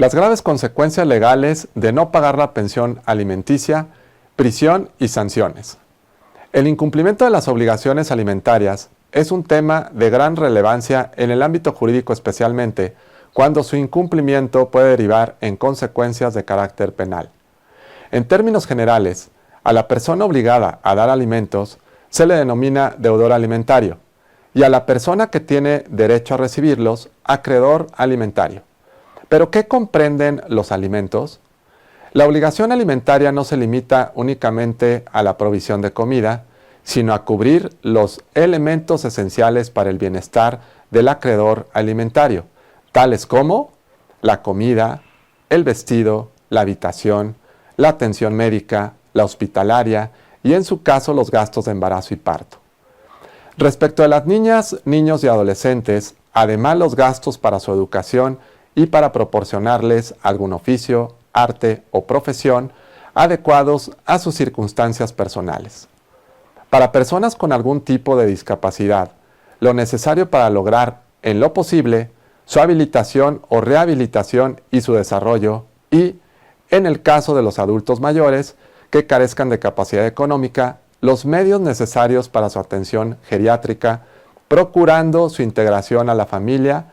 Las graves consecuencias legales de no pagar la pensión alimenticia, prisión y sanciones. El incumplimiento de las obligaciones alimentarias es un tema de gran relevancia en el ámbito jurídico, especialmente cuando su incumplimiento puede derivar en consecuencias de carácter penal. En términos generales, a la persona obligada a dar alimentos se le denomina deudor alimentario y a la persona que tiene derecho a recibirlos, acreedor alimentario. ¿Pero qué comprenden los alimentos? La obligación alimentaria no se limita únicamente a la provisión de comida, sino a cubrir los elementos esenciales para el bienestar del acreedor alimentario, tales como la comida, el vestido, la habitación, la atención médica, la hospitalaria y en su caso los gastos de embarazo y parto. Respecto a las niñas, niños y adolescentes, además los gastos para su educación y para proporcionarles algún oficio, arte o profesión adecuados a sus circunstancias personales. Para personas con algún tipo de discapacidad, lo necesario para lograr, en lo posible, su habilitación o rehabilitación y su desarrollo y, en el caso de los adultos mayores que carezcan de capacidad económica, los medios necesarios para su atención geriátrica, procurando su integración a la familia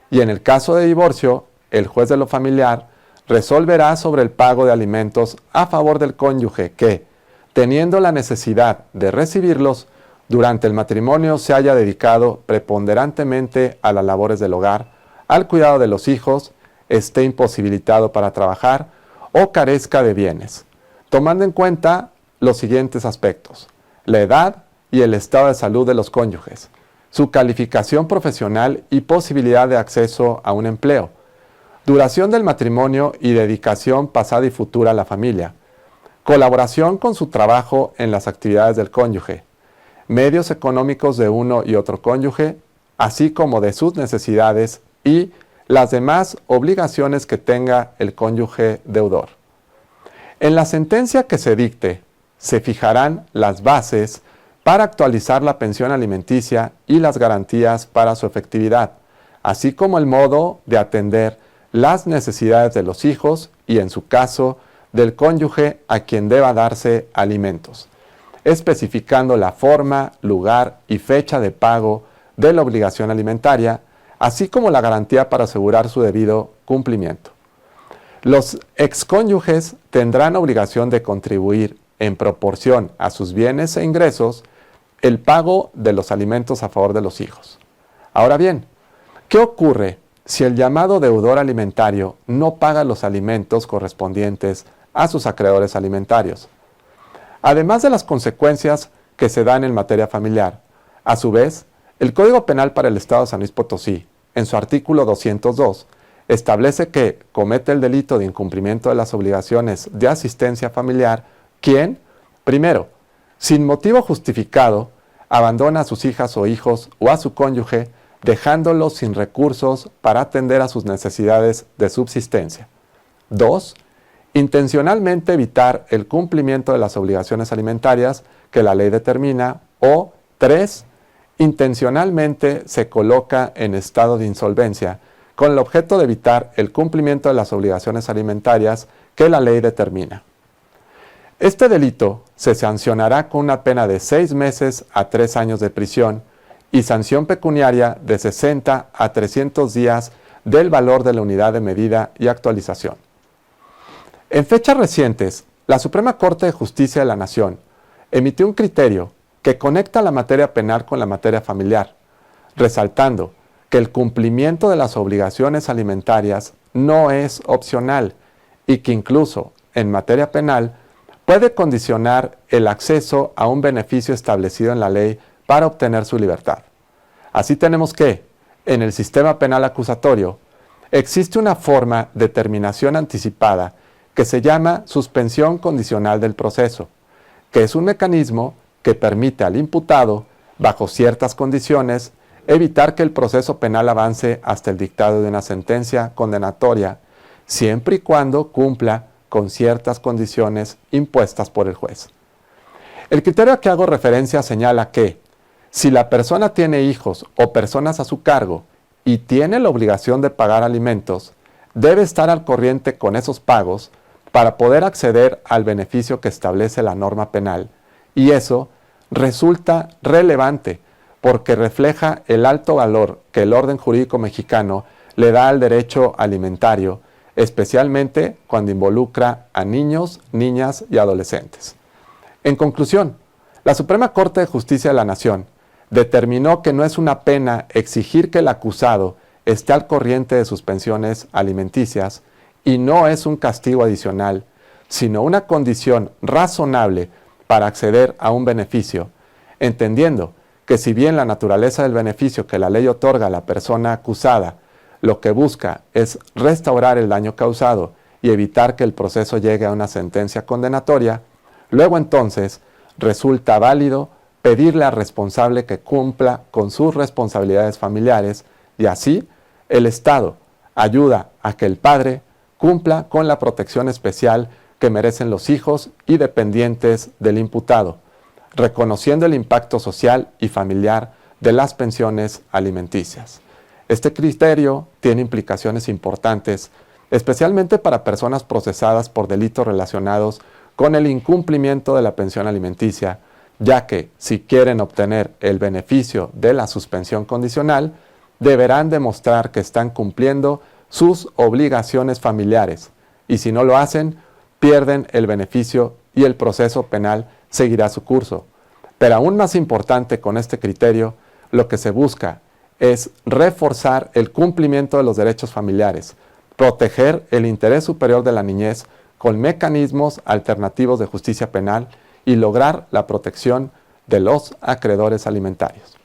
y en el caso de divorcio, el juez de lo familiar resolverá sobre el pago de alimentos a favor del cónyuge que, teniendo la necesidad de recibirlos, durante el matrimonio se haya dedicado preponderantemente a las labores del hogar, al cuidado de los hijos, esté imposibilitado para trabajar o carezca de bienes, tomando en cuenta los siguientes aspectos: la edad y el estado de salud de los cónyuges, su calificación profesional y posibilidad de acceso a un empleo, duración del matrimonio y dedicación pasada y futura a la familia, colaboración con su trabajo en las actividades del cónyuge, medios económicos de uno y otro cónyuge, así como de sus necesidades y las demás obligaciones que tenga el cónyuge deudor. En la sentencia que se dicte, se fijarán las bases para actualizar la pensión alimenticia y las garantías para su efectividad, así como el modo de atender las necesidades de los hijos y, en su caso, del cónyuge a quien deba darse alimentos, especificando la forma, lugar y fecha de pago de la obligación alimentaria, así como la garantía para asegurar su debido cumplimiento. Los excónyuges tendrán obligación de contribuir en proporción a sus bienes e ingresos el pago de los alimentos a favor de los hijos. Ahora bien, ¿qué ocurre si el llamado deudor alimentario no paga los alimentos correspondientes a sus acreedores alimentarios? Además de las consecuencias que se dan en materia familiar, a su vez, el Código Penal para el Estado de San Luis Potosí, en su artículo 202, establece que comete el delito de incumplimiento de las obligaciones de asistencia familiar quien, primero, sin motivo justificado, abandona a sus hijas o hijos o a su cónyuge, dejándolos sin recursos para atender a sus necesidades de subsistencia. 2. Intencionalmente evitar el cumplimiento de las obligaciones alimentarias que la ley determina. O 3. Intencionalmente se coloca en estado de insolvencia con el objeto de evitar el cumplimiento de las obligaciones alimentarias que la ley determina. Este delito se sancionará con una pena de 6 meses a 3 años de prisión y sanción pecuniaria de 60 a 300 días del valor de la unidad de medida y actualización. En fechas recientes, la Suprema Corte de Justicia de la Nación emitió un criterio que conecta la materia penal con la materia familiar, resaltando que el cumplimiento de las obligaciones alimentarias no es opcional y que incluso en materia penal puede condicionar el acceso a un beneficio establecido en la ley para obtener su libertad. Así tenemos que, en el sistema penal acusatorio, existe una forma de terminación anticipada que se llama suspensión condicional del proceso, que es un mecanismo que permite al imputado, bajo ciertas condiciones, evitar que el proceso penal avance hasta el dictado de una sentencia condenatoria, siempre y cuando cumpla con ciertas condiciones impuestas por el juez. El criterio a que hago referencia señala que, si la persona tiene hijos o personas a su cargo y tiene la obligación de pagar alimentos, debe estar al corriente con esos pagos para poder acceder al beneficio que establece la norma penal, y eso resulta relevante porque refleja el alto valor que el orden jurídico mexicano le da al derecho alimentario, especialmente cuando involucra a niños, niñas y adolescentes. En conclusión, la Suprema Corte de Justicia de la Nación determinó que no es una pena exigir que el acusado esté al corriente de sus pensiones alimenticias y no es un castigo adicional, sino una condición razonable para acceder a un beneficio, entendiendo que si bien la naturaleza del beneficio que la ley otorga a la persona acusada lo que busca es restaurar el daño causado y evitar que el proceso llegue a una sentencia condenatoria, luego entonces resulta válido pedirle al responsable que cumpla con sus responsabilidades familiares y así el Estado ayuda a que el padre cumpla con la protección especial que merecen los hijos y dependientes del imputado, reconociendo el impacto social y familiar de las pensiones alimenticias. Este criterio tiene implicaciones importantes, especialmente para personas procesadas por delitos relacionados con el incumplimiento de la pensión alimenticia, ya que si quieren obtener el beneficio de la suspensión condicional, deberán demostrar que están cumpliendo sus obligaciones familiares, y si no lo hacen, pierden el beneficio y el proceso penal seguirá su curso. Pero aún más importante con este criterio, lo que se busca es reforzar el cumplimiento de los derechos familiares, proteger el interés superior de la niñez con mecanismos alternativos de justicia penal y lograr la protección de los acreedores alimentarios.